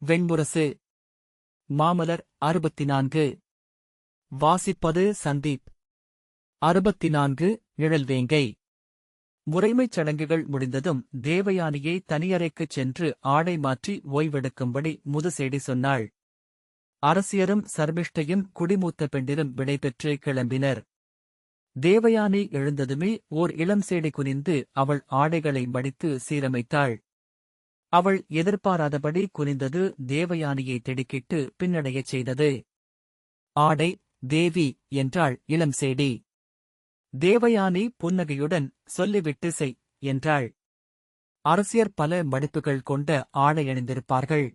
வெண்முரசு. மாமலர் 64. வாசிப்பது சந்தீப். 64. நிழல்வேங்கை. முறைமைச் சடங்குகள் முடிந்ததும் தேவயானியை தனியறைக்குச் சென்று ஆடை மாற்றி ஓய்வெடுக்கும்படி முதுசேடி சொன்னாள். அரசியரும் சர்மிஷ்டையும் குடிமூத்த பெண்டிரும் விடைபெற்று கிளம்பினர். தேவயானி எழுந்ததுமே ஓர் இளம் சேடி குனிந்து அவள் ஆடைகளை மடித்து சீரமைத்தாள். அவள் எதிர்பாராதபடி குனிந்தது தேவயானியை திடுக்கிட்டு பின்னடையச் செய்தது. ஆடை தேவி என்றாள் இளம் சேடி. தேவயானி புன்னகையுடன் சொல்லிவிட்டு செய் என்றாள். அரசியர் பல மடிப்புகள் கொண்ட ஆடையணிந்திருப்பார்கள்.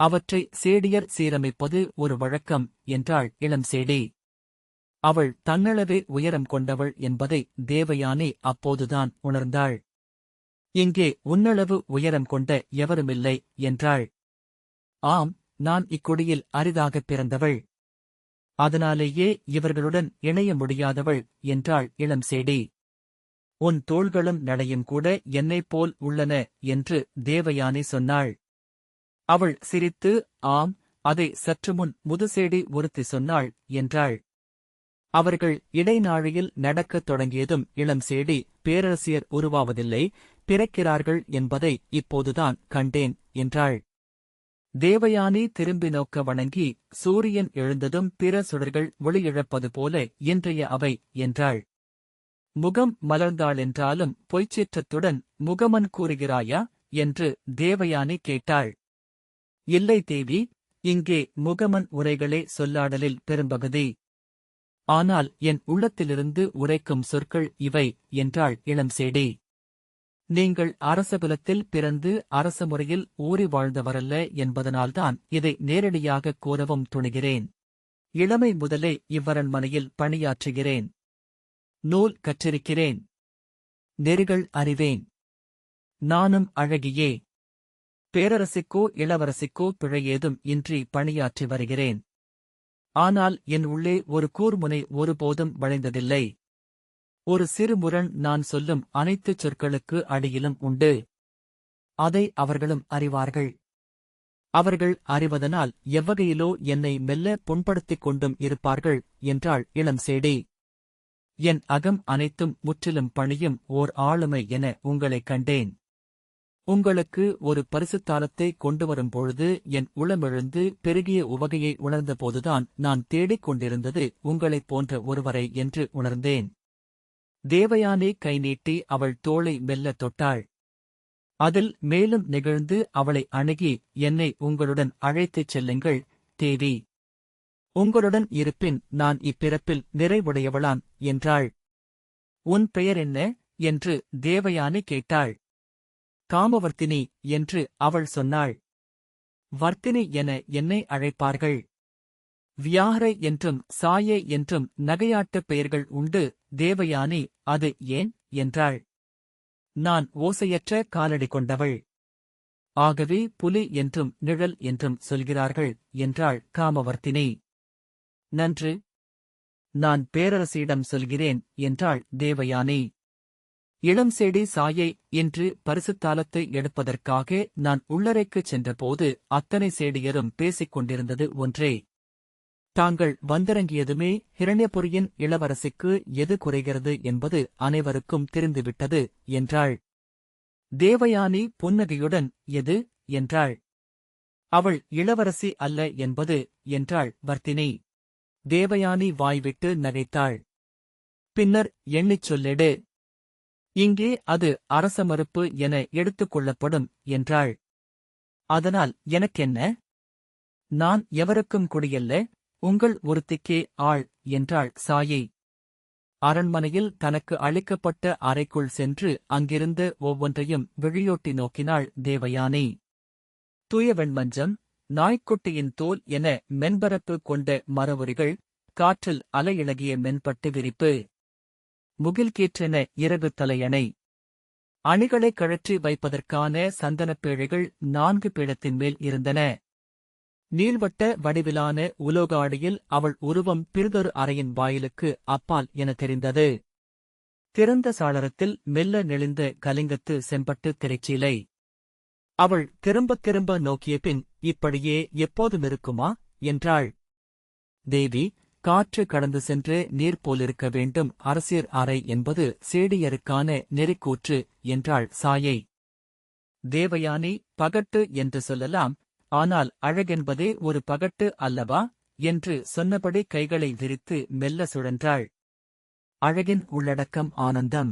அவற்றை சேடியர் சீரமைப்பது ஒரு வழக்கம் என்றாள் இளம் சேடி. அவள் தன்னளவே உயரம் கொண்டவள் என்பதை தேவயானி அப்போதுதான் உணர்ந்தாள். இங்கே உன்னளவு உயரம் கொண்ட எவருமில்லை என்றாள். ஆம், நான் இக்குடியில் அரிதாகப் பிறந்தவள். அதனாலேயே இவர்களுடன் இணைய முடியாதவள் என்றாள் இளம் சேடி. உன் தோள்களும் நடையும் கூட என்னைப் போல் உள்ளன என்று தேவயானி சொன்னாள். அவள் சிரித்து, ஆம், அதை சற்றுமுன் முதுசேடி ஒருத்தி சொன்னாள் என்றாள். அவர்கள் இடைநாழியில் நடக்கத் தொடங்கியதும் இளம் சேடி, பேரரசியர் உருவாவதில்லை, பிறக்கிறார்கள் என்பதை இப்போதுதான் கண்டேன் என்றாள். தேவயானி திரும்பி நோக்க வணங்கி, சூரியன் எழுந்ததும் பிற சுடர்கள் ஒளியிழப்பது போல இன்றைய அவை என்றாள். முகம் மலர்ந்தாளென்றாலும் பொய்ச்சீற்றத்துடன் முகமன் கூறுகிறாயா என்று தேவயானி கேட்டாள். இல்லை தேவி, இங்கே முகமன் உரைகளே சொல்லாடலில் பெரும்பகுதி. ஆனால் என் உள்ளத்திலிருந்து உரைக்கும் சொற்கள் இவை என்றாள் இளம் சேடி. நீங்கள் அரசகுலத்தில் பிறந்து அரச முறையில் ஊறி வாழ்ந்தவரல்ல என்பதனால்தான் இதை நேரடியாகக் கூறவும் துணிகிறேன். இளமை முதலே இவ்வரண்மனையில் பணியாற்றுகிறேன். நூல் கற்றிருக்கிறேன். நெறிகள் அறிவேன். நானும் அழகியே. பேரரசிக்கோ இளவரசிக்கோ பிழையேதும் இன்றி பணியாற்றி வருகிறேன். ஆனால் என் உள்ளே ஒரு கூர்முனை ஒருபோதும் வளைந்ததில்லை. ஒரு சிறு முரண் நான் சொல்லும் அனைத்துச் சொற்களுக்கு அடியிலும் உண்டு. அதை அவர்களும் அறிவார்கள். அவர்கள் அறிவதனால் எவ்வகையிலோ என்னை மெல்ல புண்படுத்திக் கொண்டும் இருப்பார்கள் என்றாள் இளம் சேடி. என் அகம் அனைத்தும் முற்றிலும் பணியும் ஓர் ஆளுமை என உங்களைக் கண்டேன். உங்களுக்கு ஒரு பரிசுத்தாலத்தை கொண்டு வரும்பொழுது என் உளமெழுந்து பெருகிய உவகையை உணர்ந்தபோதுதான் நான் தேடிக் கொண்டிருந்தது உங்களைப் போன்ற ஒருவரை என்று உணர்ந்தேன். தேவயானி கை நீட்டி அவள் தோளை மெல்ல தொட்டாள். அதில் மேலும் நெகிழ்ந்து அவளை அணுகி, என்னை உங்களுடன் அழைத்துச் செல்லுங்கள் தேவி. உங்களுடன் இருப்பின் நான் இப்பிறப்பில் நிறைவுடையவளான் என்றாள். உன் பெயர் என்ன என்று தேவயானி கேட்டாள். காமவர்த்தினி என்று அவள் சொன்னாள். வர்த்தினி என என்னை அழைப்பார்கள். வியாஹரை என்றும் சாயே என்றும் நகையாட்டுப் பெயர்கள் உண்டு தேவயானி, அது ஏன் என்றாள். நான் ஓசையற்ற காலடி கொண்டவள். ஆகவே புலி என்றும் நிழல் என்றும் சொல்கிறார்கள் என்றாள் காமவர்த்தினி. நன்று. நான் பேரரசியிடம் சொல்கிறேன் என்றாள் தேவயானி. இளம் சேடி சாயை என்று பரிசுத்தாலத்தை எடுப்பதற்காக நான் உள்ளறைக்குச் சென்றபோது அத்தனை சேடியரும் பேசிக் கொண்டிருந்தது ஒன்றே. தாங்கள் வந்திறங்கியதுமே ஹிரண்யபுரியின் இளவரசிக்கு எது குறைகிறது என்பது அனைவருக்கும் தெரிந்துவிட்டது என்றாள். தேவயானி புன்னகையுடன் எது என்றாள். அவள் இளவரசி அல்ல என்பது என்றாள் வர்த்தினி. தேவயானி வாய்விட்டு நகைத்தாள். பின்னர் எண்ணிச் சொல்லிடு. இங்கே அது அரச மறுப்பு என எடுத்துக் கொள்ளப்படும் என்றாள். அதனால் எனக்கென்ன? நான் எவருக்கும் குடியல்ல, உங்கள் ஒருத்திக்கே ஆள் என்றாள் சாயை. அரண்மனையில் தனக்கு அளிக்கப்பட்ட அறைக்குள் சென்று அங்கிருந்த ஒவ்வொன்றையும் விழியோட்டி நோக்கினாள் தேவயானி. தூய வெண்மஞ்சம், நாய்க்குட்டியின் தோல் என மென்பரப்பு கொண்ட மரவுரிகள், காற்றில் அலையிளகிய மென்பட்டு விரிப்பு, முகில்கீற்றென இறகு தலையணை, அணிகளைக் கழற்றி வைப்பதற்கான சந்தனப்பேழைகள் 4 பீடத்தின் மேல் இருந்தன. நீள்வட்ட வடிவிலான உலோக ஆடையில் அவள் உருவம் பிறிதொரு அறையின் வாயிலுக்கு அப்பால் என தெரிந்தது. திறந்த சாளரத்தில் மெல்ல நெளிந்த கலிங்கத்து செம்பட்டு திரைச்சீலை. அவள் திரும்பத் திரும்ப நோக்கிய பின் இப்படியே எப்போதும் இருக்குமா என்றாள். தேவி, காற்று கடந்து சென்று நீர் போலிருக்க வேண்டும் அரசியர் அறை என்பது சேடியருக்கான நெறிக்கூற்று என்றாள் சாயை. தேவயானி, பகட்டு என்று சொல்லலாம், ஆனால் அழகென்பதே ஒரு பகட்டு அல்லவா என்று சொன்னபடி கைகளை விரித்து மெல்ல சுழன்றாள். அழகின் உள்ளடக்கம் ஆனந்தம்.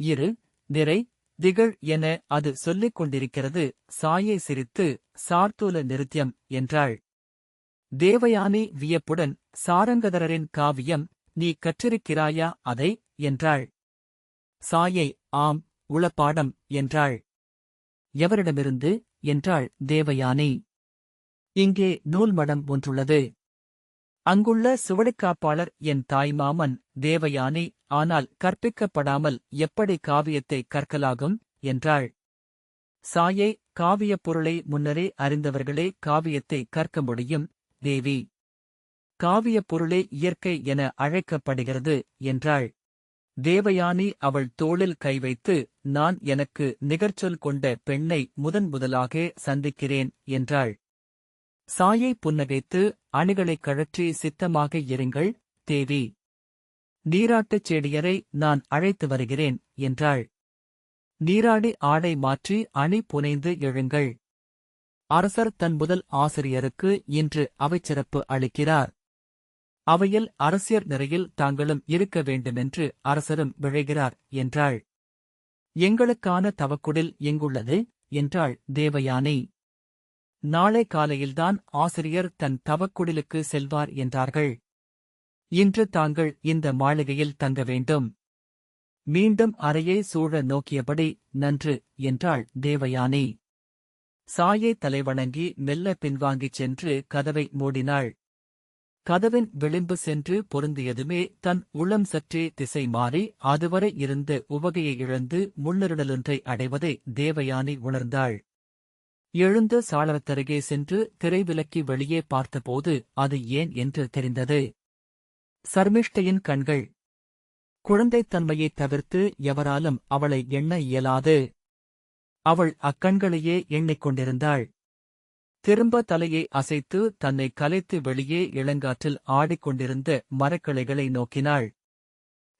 இரு, நிறை, திகழ் என அது சொல்லிக் கொண்டிருக்கிறது. சாயை சிரித்து, சார்தூல நிருத்யம் என்றாள். தேவயானி வியப்புடன், சாரங்கதரரின் காவியம், நீ கற்றிருக்கிறாயா அதை என்றாள். சாயை, ஆம், உளப்பாடம் என்றாள். எவரிடமிருந்து என்றாள் தேவயானி. இங்கே நூல்மடம் ஒன்றுள்ளது. அங்குள்ள சுவடிக்காப்பாளர் என் தாய்மாமன். தேவயானி, ஆனால் கற்பிக்கப்படாமல் எப்படி காவியத்தை கற்கலாகும் என்றாள். சாயை, காவியப் பொருளை முன்னரே அறிந்தவர்களே காவியத்தை கற்க முடியும் தேவி. காவியப் பொருளே இயற்கை என அழைக்கப்படுகிறது என்றாள். தேவயானி அவள் தோளில் கை வைத்து, நான் எனக்கு நிகர்ச்சொல் கொண்ட பெண்ணை முதலாக சந்திக்கிறேன் என்றாள். சாயை புன்னகைத்து, அணிகளைக் கழற்றி சித்தமாக இருங்கள் தேவி. நீராட்டுச் செடியரை நான் அழைத்து வருகிறேன் என்றாள். நீராடி ஆடை மாற்றி அணி புனைந்து எழுங்கள். அரசர் தன் முதல் ஆசிரியருக்கு இன்று அவைச்சிறப்பு அளிக்கிறார். அவையில் அரசியர் நிறையில் தாங்களும் இருக்க வேண்டுமென்று அரசரும் விழைகிறார் என்றாள். எங்களுக்கான தவக்குடில் எங்குள்ளது என்றாள் தேவயானி. நாளை காலையில்தான் ஆசிரியர் தன் தவக்குடிலுக்கு செல்வார் என்றார்கள். இன்று தாங்கள் இந்த மாளிகையில் தங்க வேண்டும். மீண்டும் அறையை சூழ நோக்கியபடி, நன்று என்றாள் தேவயானி. சாயை தலைவணங்கி மெல்ல பின்வாங்கிச் சென்று கதவை மூடினாள். கதவின் விளிம்பு சென்று பொருந்தியதுமே தன் உளம் சற்றே திசை மாறி அதுவரை இருந்த உவகையை இழந்து முள்ளிருடலொன்றை அடைவதை தேவயானி உணர்ந்தாள். எழுந்து சாளரத்தருகே சென்று திரைவிலக்கி வெளியே பார்த்தபோது அது ஏன் என்று தெரிந்தது. சர்மிஷ்டையின் கண்கள். குழந்தைத்தன்மையைத் தவிர்த்து எவராலும் அவளை எண்ண இயலாது. அவள் அக்கண்களையே எண்ணிக் கொண்டிருந்தாள். திரும்ப தலையை அசைத்து தன்னை கலைத்து வெளியே இளங்காற்றில் ஆடிக்கொண்டிருந்த மரக்கிளைகளை நோக்கினாள்.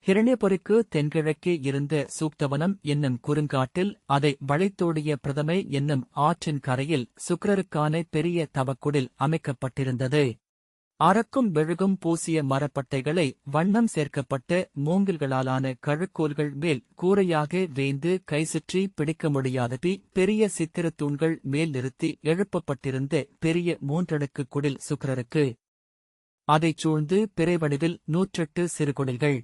ஹிரண்யபுரிக்கு தென்கிழக்கே இருந்த சூக்தவனம் என்னும் குறுங்காட்டில் அதை வளைத்தோடிய பிரதமை என்னும் ஆற்றின் கரையில் சுக்கிரருக்கான பெரிய தவக்குடில் அமைக்கப்பட்டிருந்தது. அரக்கும் மெழுகும் பூசிய மரப்பட்டைகளை வண்ணம் சேர்க்கப்பட்ட மூங்கில்களாலான கழுக்கோல்கள் மேல் கூரையாக வேய்ந்து கைசுற்றி பிடிக்க முடியாதபடி பெரிய சித்திரத் தூண்கள் மேல் நிறுத்தி எழுப்பப்பட்டிருந்த பெரிய 3 அடுக்கு குடில் சுக்கிரருக்கு. அதைச் சூழ்ந்து பிறைவடிவில் 108 சிறுகுடில்கள்.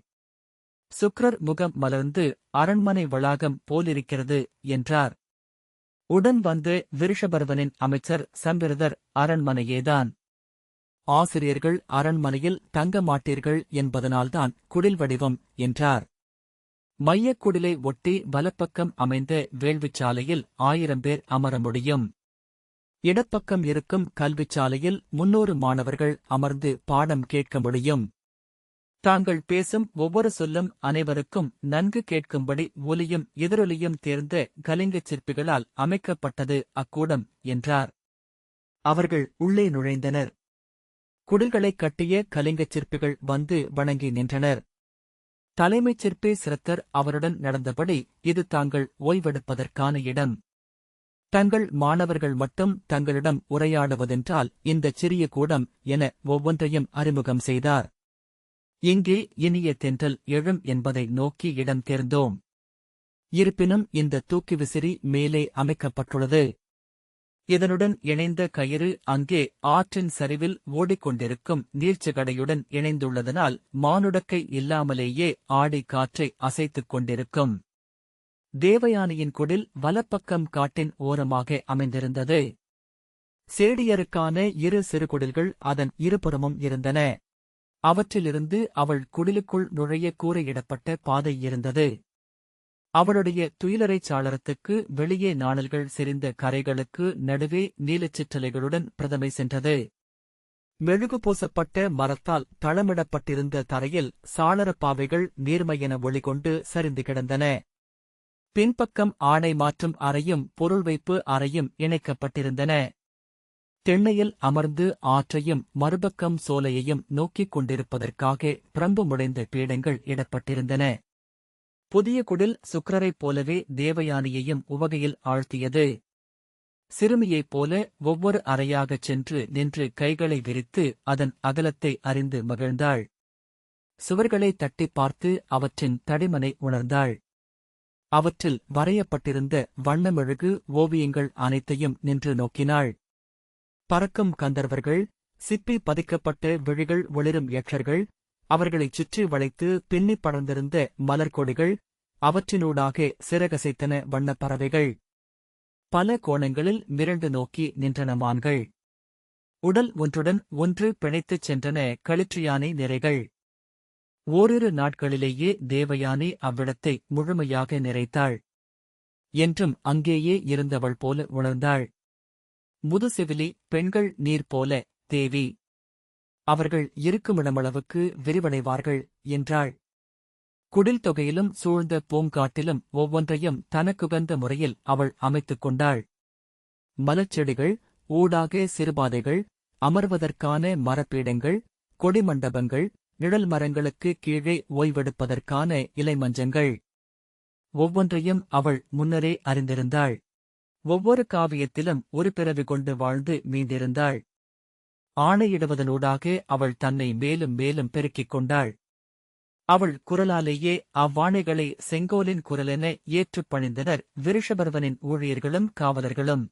சுக்கிரர் முகம் மலர்ந்து, அரண்மனை வளாகம் போலிருக்கிறது என்றார். உடன் வந்து விருஷபர்வனின் அமைச்சர் சம்பிரதர், அரண்மனையேதான். ஆசிரியர்கள் அரண்மனையில் தங்க மாட்டீர்கள் என்பதனால்தான் குடில் வடிவம் என்றார். மையக் குடிலை ஒட்டி வலப்பக்கம் அமைந்த வேள்விச்சாலையில் 1000 பேர் அமர முடியும். இடப்பக்கம் இருக்கும் கல்விச்சாலையில் 300 மாணவர்கள் அமர்ந்து பாடம் கேட்க முடியும். தாங்கள் பேசும் ஒவ்வொரு சொல்லும் அனைவருக்கும் நன்கு கேட்கும்படி ஒலியும் எதிரொலியும் தேர்ந்த கலிங்கச் சிற்பிகளால் அமைக்கப்பட்டது அக்கூடம் என்றார். அவர்கள் உள்ளே நுழைந்தனர். குடில்களைக் கட்டிய கலிங்கச் சிற்பிகள் வந்து வணங்கி நின்றனர். தலைமைச் சிற்பி சிரத்தர் அவருடன் நடந்தபடி, இது தாங்கள் ஓய்வெடுப்பதற்கான இடம். தங்கள் மாணவர்கள் மட்டும் தங்களிடம் உரையாடுவதென்றால் இந்தச் சிறிய கூடம் என ஒவ்வொன்றையும் அறிமுகம் செய்தார். இங்கே இனிய தென்றல் எழும் என்பதை நோக்கி இடம் தேர்ந்தோம். இருப்பினும் இந்த தூக்கி விசிறி மேலே அமைக்கப்பட்டுள்ளது. இதனுடன் இணைந்த கயிறு அங்கே ஆற்றின் சரிவில் ஓடிக்கொண்டிருக்கும் நீர்ச்சகடையுடன் இணைந்துள்ளதனால் மானுடக்கை இல்லாமலேயே ஆடி காற்றை அசைத்துக் கொண்டிருக்கும். தேவயானியின் குடில் வலப்பக்கம் காட்டின் ஓரமாக அமைந்திருந்தது. சேடியருக்கான 2 சிறுகுடில்கள் அதன் இருபுறமும் இருந்தன. அவற்றிலிருந்து அவள் குடிலுக்குள் நுழைய கூரையிடப்பட்ட பாதை இருந்தது. அவளுடைய துயிலறைச் சாளரத்துக்கு வெளியே நாணல்கள் செறிந்த கரைகளுக்கு நடுவே நீலச்சிற்றலைகளுடன் பிரதமை சென்றது. மெழுகு பூசப்பட்ட மரத்தால் தளமிடப்பட்டிருந்த தரையில் சாளரப்பாவைகள் நீர்மையென ஒளிகொண்டு சரிந்து கிடந்தன. பின்பக்கம் ஆணை மாற்றும் அறையும் பொருள் வைப்பு அறையும் இணைக்கப்பட்டிருந்தன. திண்ணையில் அமர்ந்து ஆற்றையும் மறுபக்கம் சோலையையும் நோக்கிக் கொண்டிருப்பதற்காக பிரம்பு முடைந்த பீடங்கள் இடப்பட்டிருந்தன. புதிய குடில் சுக்கிரரைப் போலவே தேவயானியையும் உவகையில் ஆழ்த்தியது. சிறுமியைப் போல ஒவ்வொரு அறையாகச் சென்று நின்று கைகளை விரித்து அதன் அகலத்தை அறிந்து மகிழ்ந்தாள். சுவர்களை தட்டிப் பார்த்து அவற்றின் தடிமனை உணர்ந்தாள். அவற்றில் வரையப்பட்டிருந்த வண்ணமெழுகு ஓவியங்கள் அனைத்தையும் நின்று நோக்கினாள். பறக்கும் கந்தர்வர்கள், சிப்பி பதிக்கப்பட்ட விழிகள் ஒளிரும் யக்ஷர்கள், அவர்களைச் சுற்றி வளைத்து பின்னிப் படர்ந்திருந்த மலர்கொடிகள், அவற்றினூடாக சிறகசைத்தன வண்ணப் பறவைகள். பல கோணங்களில் மிரண்டு நோக்கி நின்றன மான்கள். உடல் ஒன்றுடன் ஒன்று பிணைத்துச் சென்றன களிற்றுயானை நிறைகள். ஓரிரு நாட்களிலேயே தேவயானி அவ்விடத்தை முழுமையாக நிறைத்தாள். என்றும் அங்கேயே இருந்தவள் போல உணர்ந்தாள். முதுசெவிலி பெண்கள் நீர் போல, தேவி. அவர்கள் இருக்குமிடமளவுக்கு விரிவடைவார்கள் என்றாள். குடில் தொகையிலும் சூழ்ந்த பூங்காட்டிலும் ஒவ்வொன்றையும் தனக்குகந்த முறையில் அவள் அமைத்துக் கொண்டாள். மலர்ச்செடிகள், ஊடாக சிறுபாதைகள், அமர்வதற்கான மரப்பீடங்கள், கொடிமண்டபங்கள், நிழல் மரங்களுக்கு கீழே ஓய்வெடுப்பதற்கான இலைமஞ்சங்கள். ஒவ்வொன்றையும் அவள் முன்னரே அறிந்திருந்தாள். ஒவ்வொரு காவியத்திலும் ஒரு பிறவி கொண்டு வாழ்ந்து மீண்டிருந்தாள். ஆணையிடுவதனூடாக அவள் தன்னை மேலும் மேலும் பெருக்கிக் கொண்டாள். அவள் குரலாலேயே அவ்வாணைகளை செங்கோலின் குரலென ஏற்றுப் பணிந்தனர் விருஷபர்வனின் ஊழியர்களும் காவலர்களும்.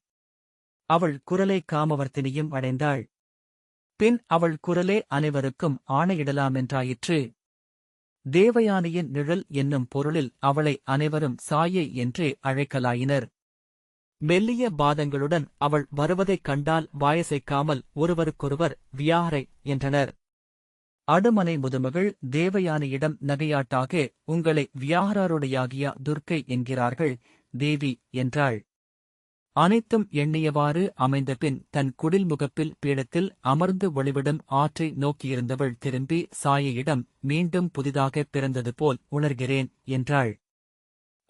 அவள் குரலை காமவர்த்தினியும் அடைந்தாள். பின் அவள் குரலே அனைவருக்கும் ஆணையிடலாமென்றாயிற்று. தேவயானியின் நிழல் என்னும் பொருளில் அவளை அனைவரும் சாயை என்றே அழைக்கலாயினர். மெல்லிய பாதங்களுடன் அவள் வருவதைக் கண்டால் வாயசைக்காமல் ஒருவருக்கொருவர் வியாரை என்றனர். அடுமனை முதுமகள் தேவயானியிடம் நகையாட்டாக, உங்களை வியாகராருடையாகிய துர்க்கை என்கிறார்கள், தேவி என்றாள். அனைத்தும் எண்ணியவாறு அமைந்தபின் தன் குடில்முகப்பில் பீடத்தில் அமர்ந்து ஒளிவிடும் ஆற்றை நோக்கியிருந்தவள் திரும்பி சாயையிடம், மீண்டும் புதிதாகப் பிறந்தது போல் உணர்கிறேன் என்றாள்.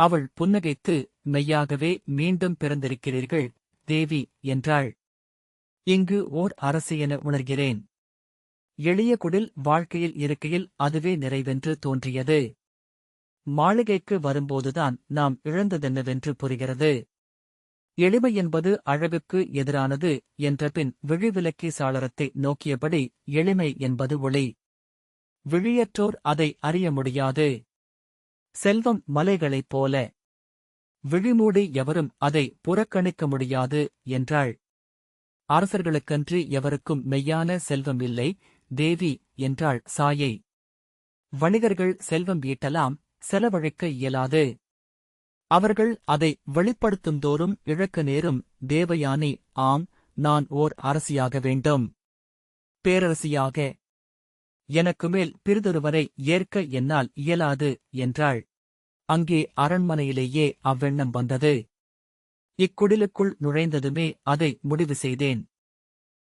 அவள் புன்னகைத்து, மெய்யாகவே மீண்டும் பிறந்திருக்கிறீர்கள், தேவி என்றாள். இங்கு ஓர் அரசி என உணர்கிறேன். எளிய குடில் வாழ்க்கையில் இருக்கையில் அதுவே நிறைவென்று தோன்றியது. மாளிகைக்கு வரும்போதுதான் நாம் இழந்ததென்னவென்று புரிகிறது. எளிமை என்பது அழகுக்கு எதிரானது என்றபின் விழிவிலக்கி சாளரத்தை நோக்கியபடி, எளிமை என்பது ஒளி. விழியற்றோர் அதை அறிய முடியாது. செல்வம் மலைகளைப் போல. விழிமூடி எவரும் அதை புறக்கணிக்க முடியாது என்றாள். அரசர்களுக்கன்றி எவருக்கும் மெய்யான செல்வம் இல்லை, தேவி என்றாள் சாயை. வணிகர்கள் செல்வம் ஈட்டலாம், செலவழிக்க இயலாது. அவர்கள் அதை வெளிப்படுத்துந்தோறும் இழக்க நேரும். தேவயானி, ஆம், நான் ஓர் அரசியாக வேண்டும். பேரரசியாக. எனக்குமேல் பிறிதொருவரை ஏற்க என்னால் இயலாது என்றாள். அங்கே அரண்மனையிலேயே அவ்வெண்ணம் வந்தது. இக்குடிலுக்குள் நுழைந்ததுமே அதை முடிவு செய்தேன்.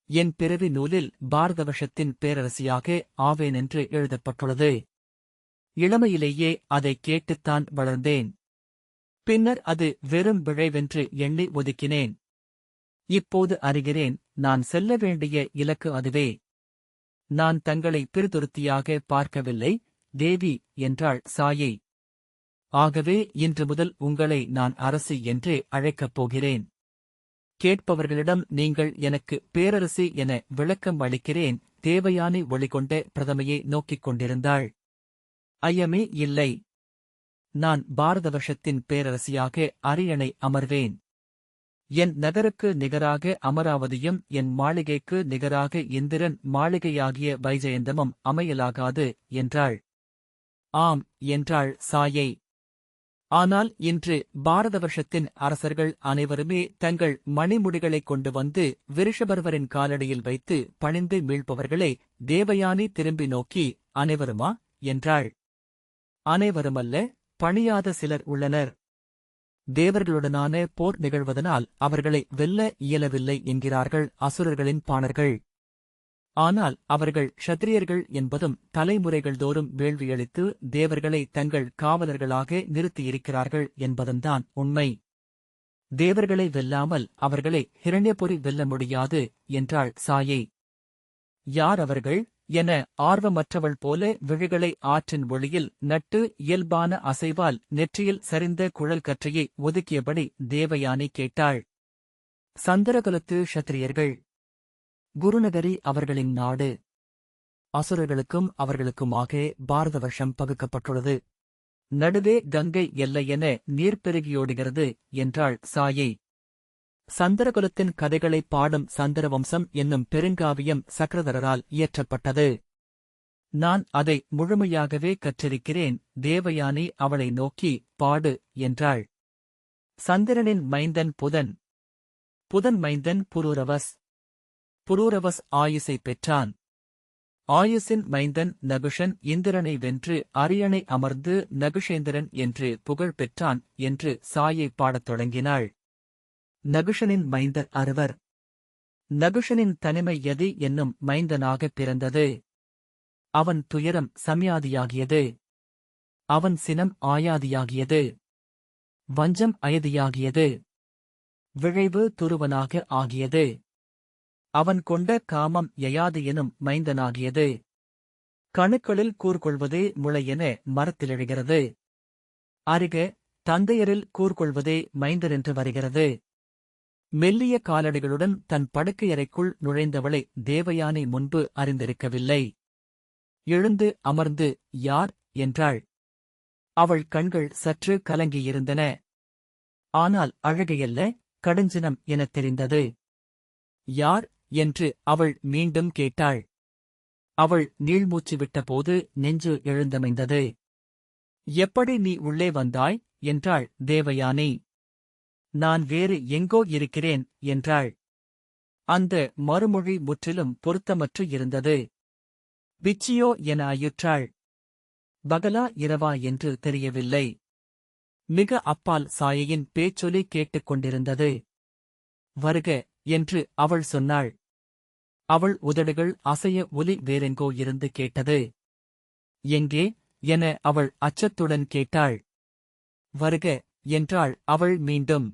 என் பிறவி நூலில் பாரதவர்ஷத்தின் பேரரசியாக ஆவேனென்று எழுதப்பட்டுள்ளது. இளமையிலேயே அதைக் கேட்டுத்தான் வளர்ந்தேன். பின்னர் அது வெறும் விழைவென்று எண்ணி ஒதுக்கினேன். இப்போது அறிகிறேன், நான் செல்ல வேண்டிய இலக்கு அதுவே. நான் தங்களை பிறிதொருத்தியாக பார்க்கவில்லை, தேவி என்றாள் சாயை. ஆகவே இன்று முதல் உங்களை நான் அரசி என்றே அழைக்கப் போகிறேன். கேட்பவர்களிடம் நீங்கள் எனக்கு பேரரசி என விளக்கம் அளிக்கிறேன். தேவயானி ஒளிகொண்ட பிரதமையை நோக்கிக் கொண்டிருந்தாள். ஐயமே இல்லை. நான் பாரதவர்ஷத்தின் பேரரசியாக அரியணை அமர்வேன். என் நகருக்கு நிகராக அமராவதியும் என் மாளிகைக்கு நிகராக இந்திரன் மாளிகையாகிய வைஜயந்தமும் அமையலாகாது என்றாள். ஆம் என்றாள் சாயை. ஆனால் இன்று பாரதவர்ஷத்தின் அரசர்கள் அனைவருமே தங்கள் மணிமுடிகளைக் கொண்டு வந்து விருஷபர்வரின் காலடியில் வைத்து பணிந்து மீள்பவர்களே. தேவயானி திரும்பி நோக்கி, அனைவருமா என்றாள். அனைவருமல்ல, பணியாத சிலர் உள்ளனர். தேவர்களுடனான போர் நிகழ்வதனால் அவர்களை வெல்ல இயலவில்லை என்கிறார்கள் அசுரர்களின் பாணர்கள். ஆனால் அவர்கள் க்ஷத்திரியர்கள் என்பதும் தலைமுறைகள் தோறும் வேள்வியளித்து தேவர்களை தங்கள் காவலர்களாக நிறுத்தியிருக்கிறார்கள் என்பதும்தான் உண்மை. தேவர்களை வெல்லாமல் அவர்களை ஹிரண்யபுரி வெல்ல முடியாது என்றாள் சாயை. யார் அவர்கள் என ஆர்வமற்றவள் போல விழிகளை ஆற்றின் ஒளியில் நட்டு இயல்பான அசைவால் நெற்றியில் சரிந்த குழல் கற்றையை ஒதுக்கியபடி தேவயானி கேட்டாள். சந்திரகுலத்து க்ஷத்திரியர்கள். குருநகரி அவர்களின் நாடு. அசுரர்களுக்கும் அவர்களுக்குமாக பாரத வருஷம் பகுக்கப்பட்டுள்ளது. நடுவே கங்கை எல்லையென நீர் பெருகியோடுகிறது என்றாள் சாயை. சந்திரகுலத்தின் கதைகளை பாடும் சந்திரவம்சம் என்னும் பெருங்காவியம் சக்கரதரரால் இயற்றப்பட்டது. நான் அதை முழுமையாகவே கற்றிருக்கிறேன். தேவயானி அவளை நோக்கி பாடு என்றாள். சந்திரனின் மைந்தன் புதன். புதன் மைந்தன் புரூரவஸ். புரூரவஸ் ஆயுசை பெற்றான். ஆயுசின் மைந்தன் நகுஷன் இந்திரனை வென்று அரியணை அமர்ந்து நகுஷேந்திரன் என்று புகழ் பெற்றான் என்று சாயை பாடத் தொடங்கினாள். நகுஷனின் மைந்தர் அறுவர். நகுஷனின் தனிமை யதி என்னும் மைந்தனாகப் பிறந்தது. அவன் துயரம் சம்யாதியாகியது. அவன் சினம் ஆயாதியாகியது. வஞ்சம் அயதியாகியது. விழைவு துருவனாக ஆகியது. அவன் கொண்ட காமம் யயாது எனும் மைந்தனாகியது. கணுக்களில் கூர்கொள்வதே முளையென மரத்திலெழுகிறது. அருக தந்தையரில் கூர்கொள்வதே மைந்தரென்று வருகிறது. மெல்லிய காலடிகளுடன் தன் படுக்கையறைக்குள் நுழைந்தவளை தேவயானி முன்பு அறிந்திருக்கவில்லை. எழுந்து அமர்ந்து யார் என்றாள். அவள் கண்கள் சற்று கலங்கியிருந்தன. ஆனால் அழகையல்ல, கடுஞ்சினம் எனத் தெரிந்தது. யார் என்று அவள் மீண்டும் கேட்டாள். அவள் நீள்மூச்சு விட்டபோது நெஞ்சு எழுந்தமைந்தது. எப்படி நீ உள்ளே வந்தாய் என்றாள் தேவயானி. நான் வேறு எங்கோ இருக்கிறேன் என்றாள். அந்த மறுமொழி முற்றிலும் பொருத்தமற்று இருந்தது. பிச்சியோ என அயுற்றாள். பகலா இரவா என்று தெரியவில்லை. மிக அப்பால் சாயையின் பேச்சொலி கேட்டுக் கொண்டிருந்தது. வருக என்று அவள் சொன்னாள். அவள் உதடுகள் அசைய ஒலி வேறெங்கோ இருந்து கேட்டது. எங்கே என அவள் அச்சத்துடன் கேட்டாள். வருக என்றாள் அவள் மீண்டும்.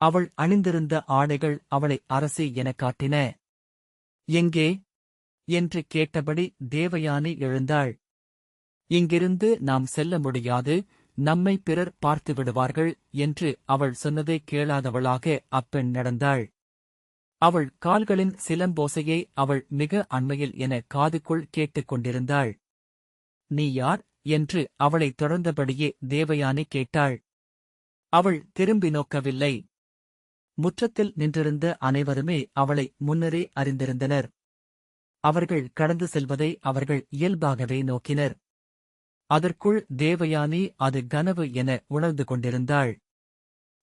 அவள் அணிந்திருந்த ஆடைகள் அவளை அரசி எனக் காட்டின. எங்கே என்று கேட்டபடி தேவயானி எழுந்தாள். இங்கிருந்து நாம் செல்ல முடியாது, நம்மை பிறர் பார்த்து விடுவார்கள் என்று அவள் சொன்னதை கேளாதவளாக அப்பெண் நடந்தாள். அவள் கால்களின் சிலம்போசையை அவள் மிக அண்மையில் என காதுக்குள் கேட்டுக் கொண்டிருந்தாள். நீ யார் என்று அவளைத் தொடர்ந்தபடியே தேவயானி கேட்டாள். அவள் திரும்பி நோக்கவில்லை. முற்றத்தில் நின்றிருந்த அனைவருமே அவளை முன்னரே அறிந்திருந்தனர். அவர்கள் கடந்து செல்வதை அவர்கள் இயல்பாகவே நோக்கினர். அதற்குள் தேவயானி அது கனவு என உணர்ந்து கொண்டிருந்தாள்.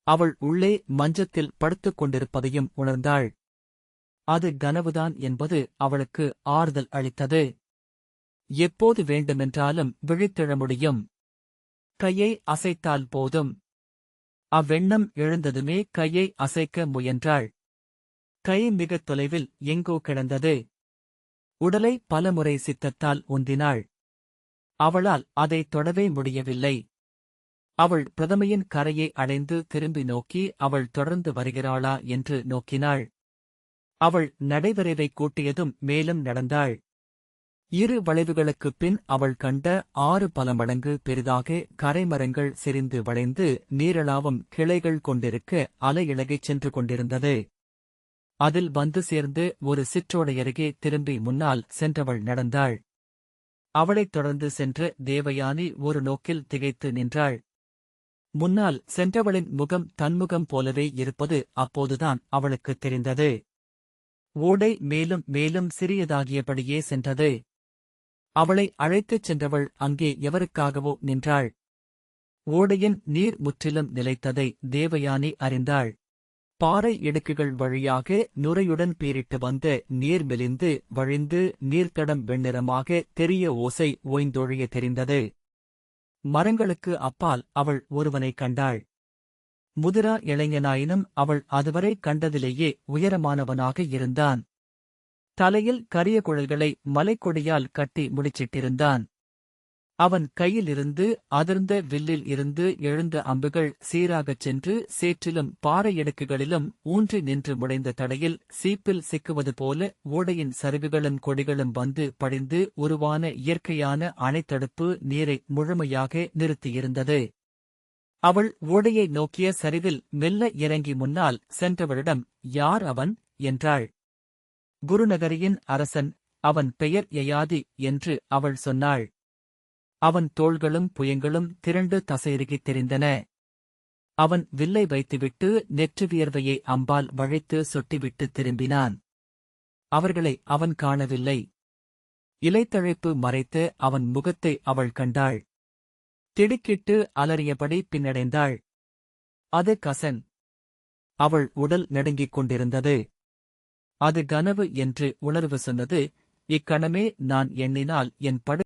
அவள் உள்ளே மஞ்சத்தில் படுத்துக் கொண்டிருப்பதையும் உணர்ந்தாள். அது கனவுதான் என்பது அவளுக்கு ஆறுதல் அளித்தது. எப்போது வேண்டுமென்றாலும் விழித்தெழ முடியும். கையை அசைத்தால் போதும். அவ்வெண்ணம் எழுந்ததுமே கையை அசைக்க முயன்றாள். கை மிகத் தொலைவில் எங்கோ கிடந்தது. உடலை பலமுறை சித்தத்தால் உந்தினாள். அவளால் அதைத் தொடவே முடியவில்லை. அவள் பிரதமையின் கரையை அடைந்து திரும்பி நோக்கி அவள் தொடர்ந்து வருகிறாளா என்று நோக்கினாள். அவள் நடைவரைவை கூட்டியதும் மேலும் நடந்தாள். இரு வளைவுகளுக்குப் பின் அவள் கண்ட 6 பல மடங்கு பெரிதாக கரைமரங்கள் செறிந்து வளைந்து நீரளாவும் கிளைகள் கொண்டிருக்க அலை இழகிச் சென்று கொண்டிருந்தது. அதில் வந்து சேர்ந்து ஒரு சிற்றோடையருகே திரும்பி முன்னால் சென்றவள் நடந்தாள். அவளைத் தொடர்ந்து சென்ற தேவயானி ஒரு நோக்கில் திகைத்து நின்றாள். முன்னால் சென்றவளின் முகம் தன்முகம் போலவே இருப்பது அப்போதுதான் அவளுக்குத் தெரிந்தது. ஓடை மேலும் மேலும் சிறியதாகியபடியே சென்றது. அவளை அழைத்துச் சென்றவள் அங்கே எவருக்காகவோ நின்றாள். ஓடையின் நீர் முற்றிலும் நிலைத்ததை தேவயானி அறிந்தாள். பாறை இடுக்குகள் வழியாக நுரையுடன் பீரிட்டு வந்த நீர் மெலிந்து வழிந்து நீர்த்தடம் வெண்ணிறமாக தெரிய ஓசை ஓய்ந்தொழிய தெரிந்தது. மரங்களுக்கு அப்பால் அவள் ஒருவனைக் கண்டாள். முதிரா இளைஞனாயினும் அவள் அதுவரை கண்டதிலேயே உயரமானவனாக இருந்தான். தலையில் கரிய குழல்களை மலைக்கொடியால் கட்டி முடிச்சிட்டிருந்தான். அவன் கையிலிருந்து அதிர்ந்த வில்லில் இருந்து எழுந்த அம்புகள் சீராகச் சென்று சேற்றிலும் பாறையிடுக்குகளிலும் ஊன்றி நின்று முடைந்த தடையில் சீப்பில் சிக்குவது போல ஓடையின் சரிவுகளும் கொடிகளும் வந்து படிந்து உருவான இயற்கையான அணைத்தடுப்பு நீரை முழுமையாக நிறுத்தியிருந்தது. அவள் ஓடையை நோக்கிய சரிவில் மெல்ல இறங்கி முன்னால் சென்றவளிடம், "யார் அவன்?" என்றாள். "குருநகரியின் அரசன், அவன் பெயர் யயாதி" என்று அவள் சொன்னாள். அவன் தோள்களும் புயங்களும் திரண்டு தசையிறுகித் தெரிந்தன. அவன் வில்லை வைத்துவிட்டு நெற்று வியர்வையை அம்பால் வழைத்து சொட்டிவிட்டு திரும்பினான். அவர்களை அவன் காணவில்லை. இலைத்தழைப்பு மறைத்த அவன் முகத்தை அவள் கண்டாள். திடுக்கிட்டு அலறியபடி பின்னடைந்தாள். அது கசன். அவள் உடல் நடுங்கிக் கொண்டிருந்தது. அது கனவு என்று உணர்வு சொன்னது. இக்கணமே நான் எண்ணினால் என்